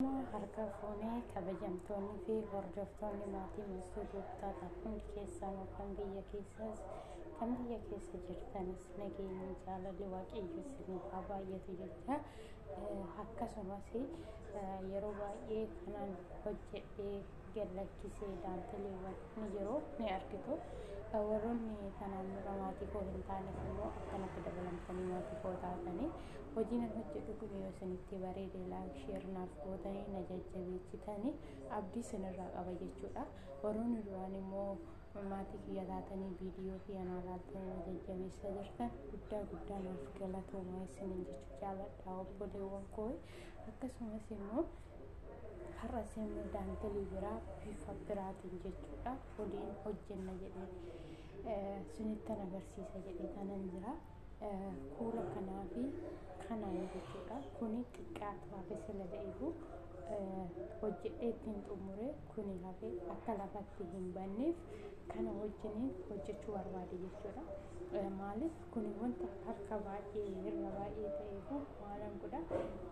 harka fuunee kabajamtoonni fi hordoftoonni maatii Mastuu Gooftaa hundi keessanuu kan biyya keessa jirtanis nageenyi jaalalli waaqayyo isiniif haa baay'atu jecha akkasumas yeroo baay'ee kanaan hojjedhee gallakkisee daanteleewwan ni jiru ni argitu. warroonni kanaan dura maatii koo hin taanes immoo akkanatti dabalamtanii maatii koo taatanii hojiin hojjedhu kun yoo isinitti bareede laayik sheer naaf gootanii na jajjabeessitanii abdii isinirraa qaba jechuudha. warroonni duraan immoo maatii kiyya taatanii viidiyoo kiyya naa laaltanii na jajjabeessaa jirtan guddaa naaf galatoomaa isiniin jechuu jaaladha obboleewwan koo. akkasumas immoo har'a immoo daantelii biraa bifa biraatiin jechuudha waliin hojjenna jedhee sinittan agarsiisa jedhee kanan jira. kuula kanaa fi kanaan jechuudha kuni xiqqaatu hafe sila ta'eefu hojjedhee ittiin xumure kuni hafe akka lafatti hin banneef kana wajjiniin hojjechuu barbaade jechuudha. maaliif kuni wanta harka baay'ee irra baay'ee ta'eefu maalan godha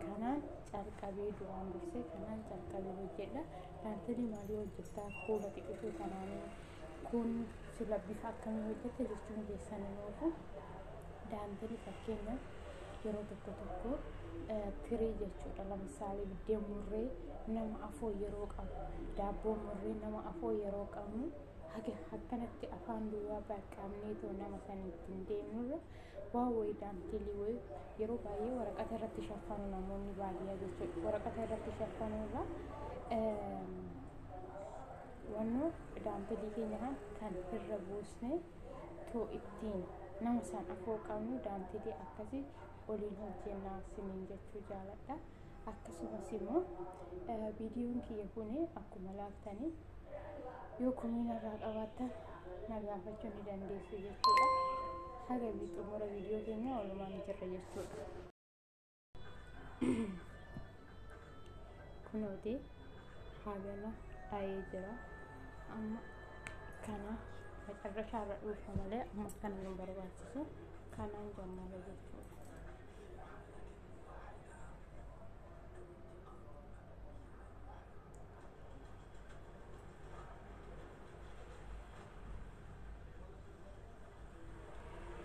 kanaan calqabee duraan dursee kanaan calqabee hojjedha. daantelii maalii hojjettaa kuula xiqqisuu kanaanii kun sila bifa akkamii hojjette jechuun keessan immoo daantelii fakkeenyaaf yeroo tokko tirii jechuudha. lamsaalee biddeen murree nama afoo yeroo qabu daabboo murree nama afoo yeroo qabnu akkanatti afaan duwwaa baqqaamneetoo nama sanitti hin deemnurra waa wayii daantelii wayii yeroo baay'ee waraqata irratti shaffanu namoonni baadiyyaa jechuudha. waraqata irratti shaffanurra wannoo daantelii keenya kan irra buusnee too ittiin nama san afoo qabnu daantelii akkasii waliin hojjennaa isiniin jechuu jaaladha. akkasumas immoo viidiyoon kiyya kun akkuma laaftanii yoo komiina irraa qabaattan na gaafachuu ni dandeessu jechuudha. haga xumura viidiyoo keenya walumaan jirra jechuudha. kunooti hagana dhayee jira amma kana macarrashaarra dhuufa malee amma kana nu barbaachisu kanaan jammala jechuudha.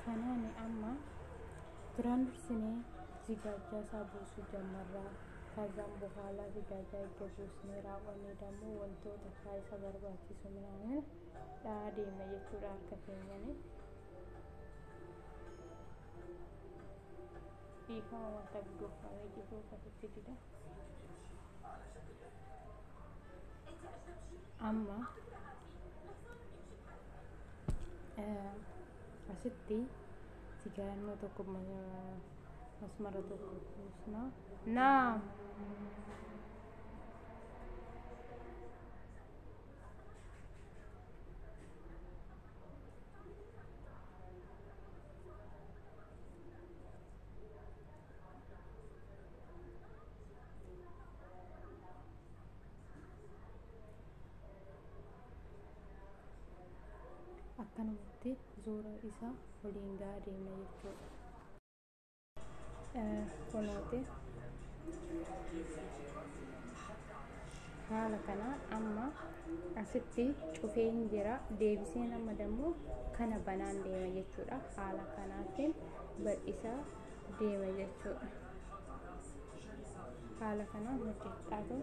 kanaani amma duraan dursinee zigaajaa isaa buusuu jammarraa ከዛም በኋላ ዝጋጃ ይገቡስኔ ራቆኔ ደግሞ ወንቶታ ካይሳ በርባቺሱ ምናምን ዳዴመ የቹዳ አርከፈኛኔ ኢፋ ወንታ ጉፋ ወይቶ ከፍትቲዳ አማ asitti sigaannoo tokko masmara tokko kuusna naam akkanumatti zoora isaa waliin deemna jechuudha. kunooti haala kana amma asitti cufeen jira deebiseen amma dammoo kana banaan deema jechuudha. haala kanaatiin bal'isaa deema jechuudha. haala kanaan hojjechaatu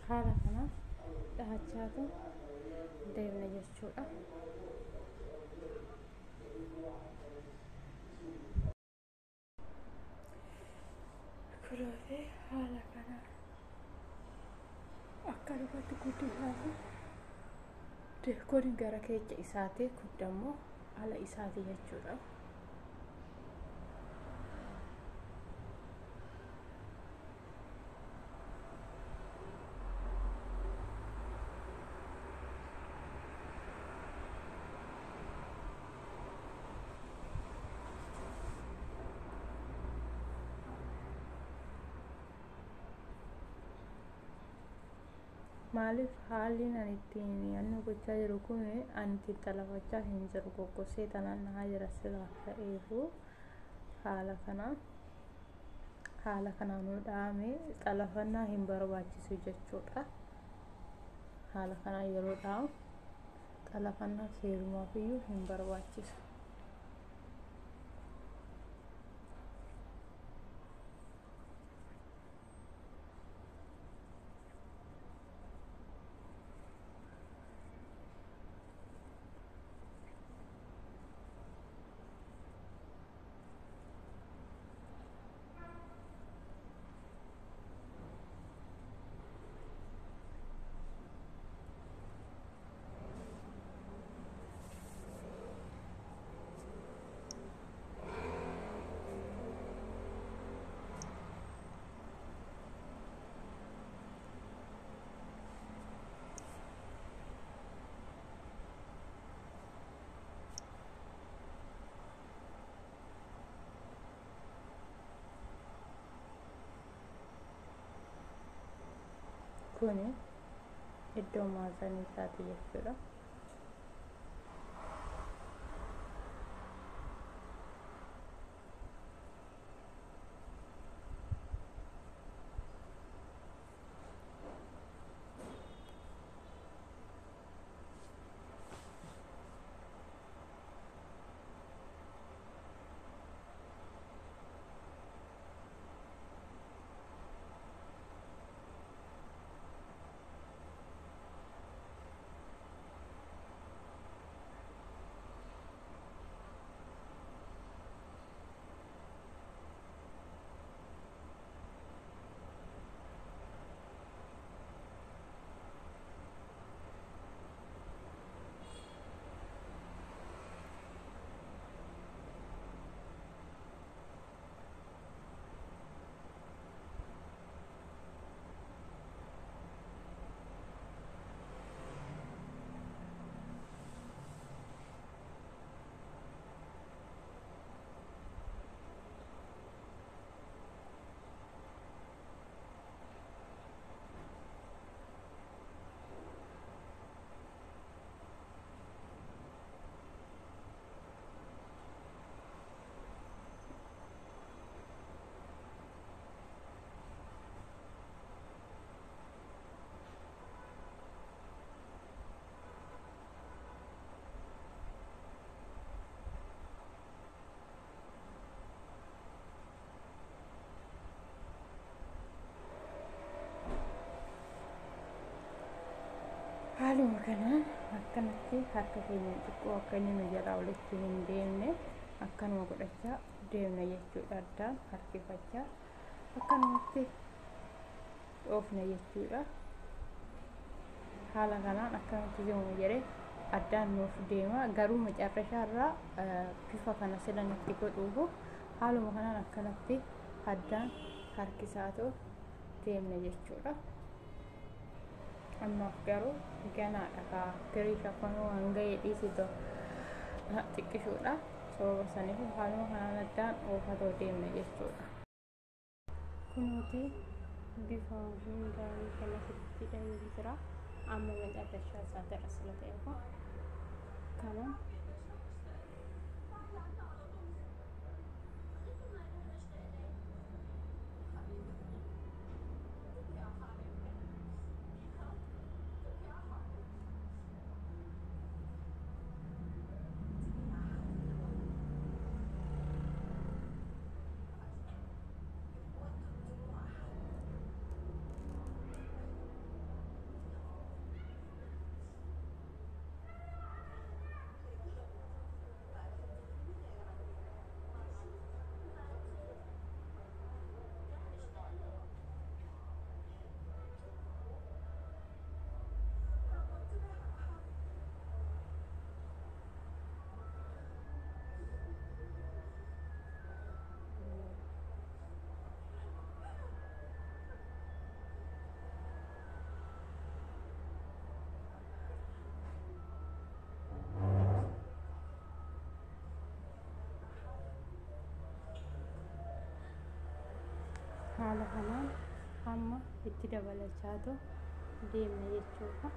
haala kanaan dhahachaatu deemna jechuudha. Kanaafuu haala kanaan akkanumatti guddisaati. Kun gara keessa isaati, kun immoo ala isaati jechuudha. Maaliif haalli ani ittiin yaadnu gochaa jiru kun anti talafachaa hin jiru, goggosee tanaan nahaa jira silaa ta'eefu haala kanaan dhahamee xalafannaa hin barbaachisu jechuudha. Haala kanaan yeroo dhahamu xalafannaa seerumaafiyyuu hin barbaachisu. Kuni iddoo maasanii isaati jechuudha. Haaluma kanaan akkanatti harka keenya xiqqoo akka inni nu jalaa olitti hin deemne akkanuma godhachaa deemna jechuudha. Addaan harkifachaa akkanumatti dhoofna jechuudha. Haala kanaan akkanatti deemu jedhee addaan nuuf deema. Garuu macarrashaarraa bifa kana silanitti godhuufu haaluma kanaan akkanatti addaan harkisaatoo deemna jechuudha. Ammaaf garuu ganaadha. Firii shaffanuu hanga dhiisitoo xiqqishuudha. Sababa saniif haaluma kanaan addaan oofatoo deemna jechuudha. Kunuuti bifa gaarii kana sitti dhahee jira. Amma macarrashaa isaa gara sila ta'eef kana haala kanaan amma itti dabalachaatu deemna jechuudha.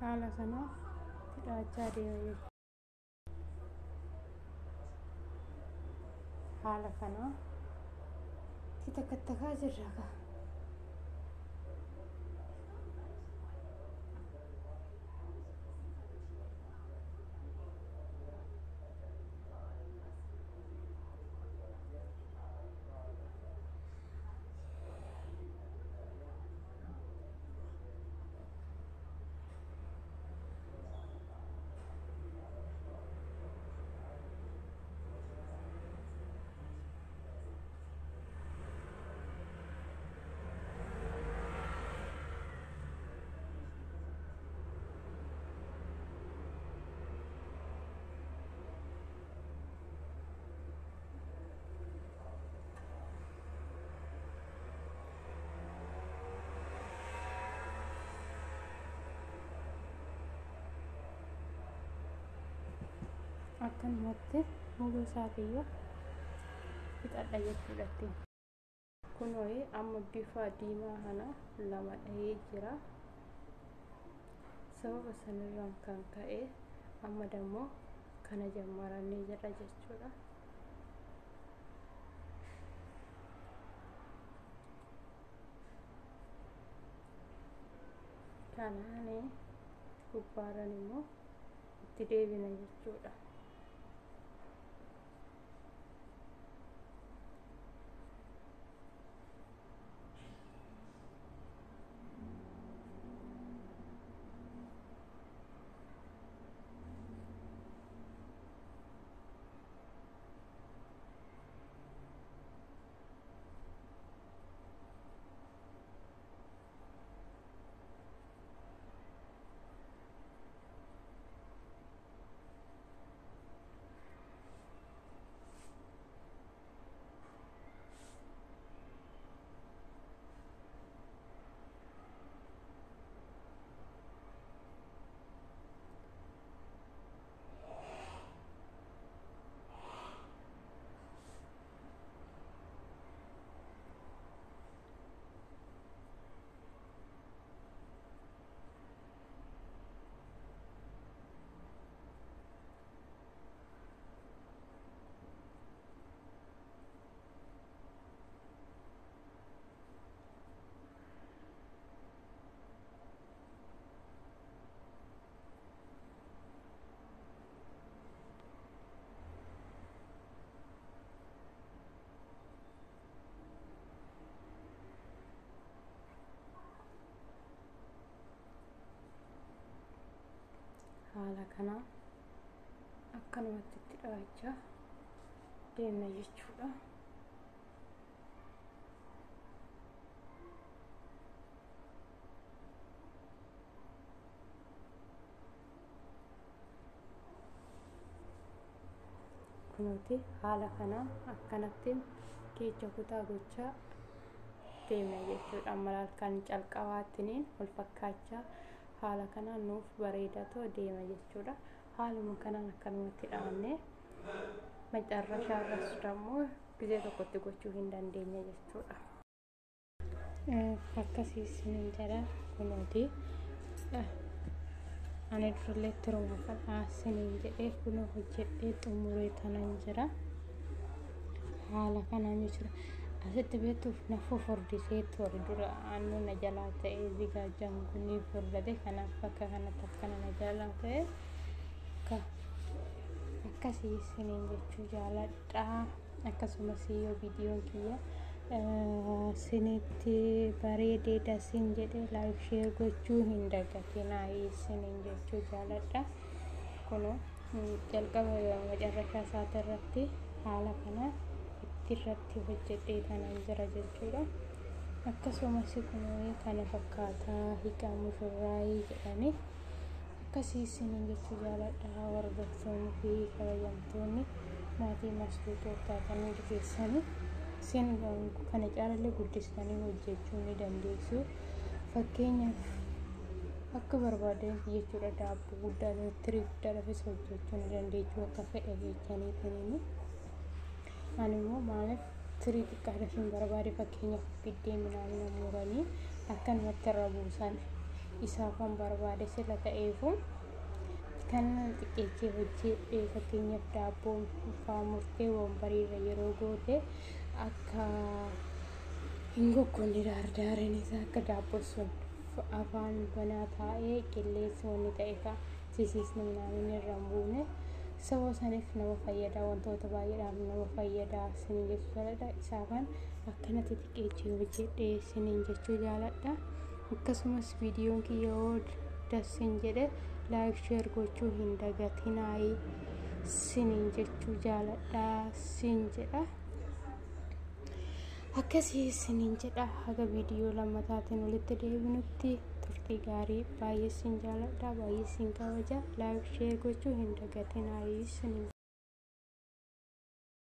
Haala kanaan hidhachaa deema jechuudha. Haala kanaan itti takkattakaa jirra. Akkanumatti muluu isaatiyyuu fixadha jechuudha. Kunoo amma bifa diimaa kana lama dhahee jira. Sababa sanirraan kan ka'e amma dammoo kana jammarannee jira jechuudha. Kanaan gubbaarran immoo itti deebina jechuudha. Haala kanaan akkanumatti itti dhahachaa deemna jechuudha. Kunuuti haala kanaan akkanatti keecha kutaa gochaa deemna jechuudha. Amma halkan calqabaatiniin wal fakkaachaa haala kanaan nuuf bareedatoo deema jechuudha. Haaluma kanaan akkanumatti dhaabnee macarrashaa irras dammoo gisee tokkotti gochuu hin dandeenye jechuudha. Akkasii isiniin jedha kunuuti. Ani durallee tiruma kadhaa isiniin jedhee kunoo hojjedhee xumuree tanan jira. Haala kanaan jechuudha. Asitti beektuuf nafu furdisee ture dura aannu na jalaa ta'ee zigaajaan kunii furdate kanaaf bakka kanatti akkana na jalaa ta'e akkasii isiniin jechuu jaaladha. Akkasumas yoo viidiyoon kiyya isinitti bareedeedha isin jedhee laayik sheer gochuu hin dagatinaa isiniin jechuu jaaladha. Kunoo jalqaba macarrashaa isaati irratti haala kana irratti hojjedhee tanan jira jechuudha. Akkasumas kunoo kana fakkaataa hiikaa mushurraayii jedhanii akkasii isiniin jechuu jaaladha. Hordoftoonni fi kabajamtoonni maatii masluutootaa kan keessanii isin kana caalallee guddistanii hojjechuu ni dandeessu. Fakkeenyaaf akka barbaadan jechuudha. Daabboo guddaa tirii guddaadhaafis hojjechuu ni dandeessu akka fedha keessanii kunini. Ani immoo maaliif tirii xiqqaadhaaf hin barbaade fakkeenyaaf biddeen midhaan muranii akkanumatti irra buusan isaaf kan barbaade sila ta'eefu kan xiqqeessee hojjedhee fakkeenyaaf daabboo fa'aa murtee wonbariirra yeroo goote akka hin goggonne daardaareen isaa akka daabboo sun afaan banaa taa'ee qilleensi wanni ta'e fa'a sisiisni midhaan irra hin buune sababa saniif nama fayyada. Wantoota baay'eedhaaf nama fayyada isiniin jechuu jaaladha. Isaafan akkanatti xiqqeessee hojjedhee isiniin jechuu jaaladha. Akkasumas viidiyoon kiyya yoo dassin jedhe laayik sheer gochuu hin dagatinaa isiniin jechuu jaaladha isin jedha. Akkasii isiniin jedha. Haga viidiyoo lammataatiin walitti deebinutti turtii gaarii. Baay'ee isin jaaladha, baay'ee isin kabaja. Laayik sheer gochuu hin dagatinaa isiniin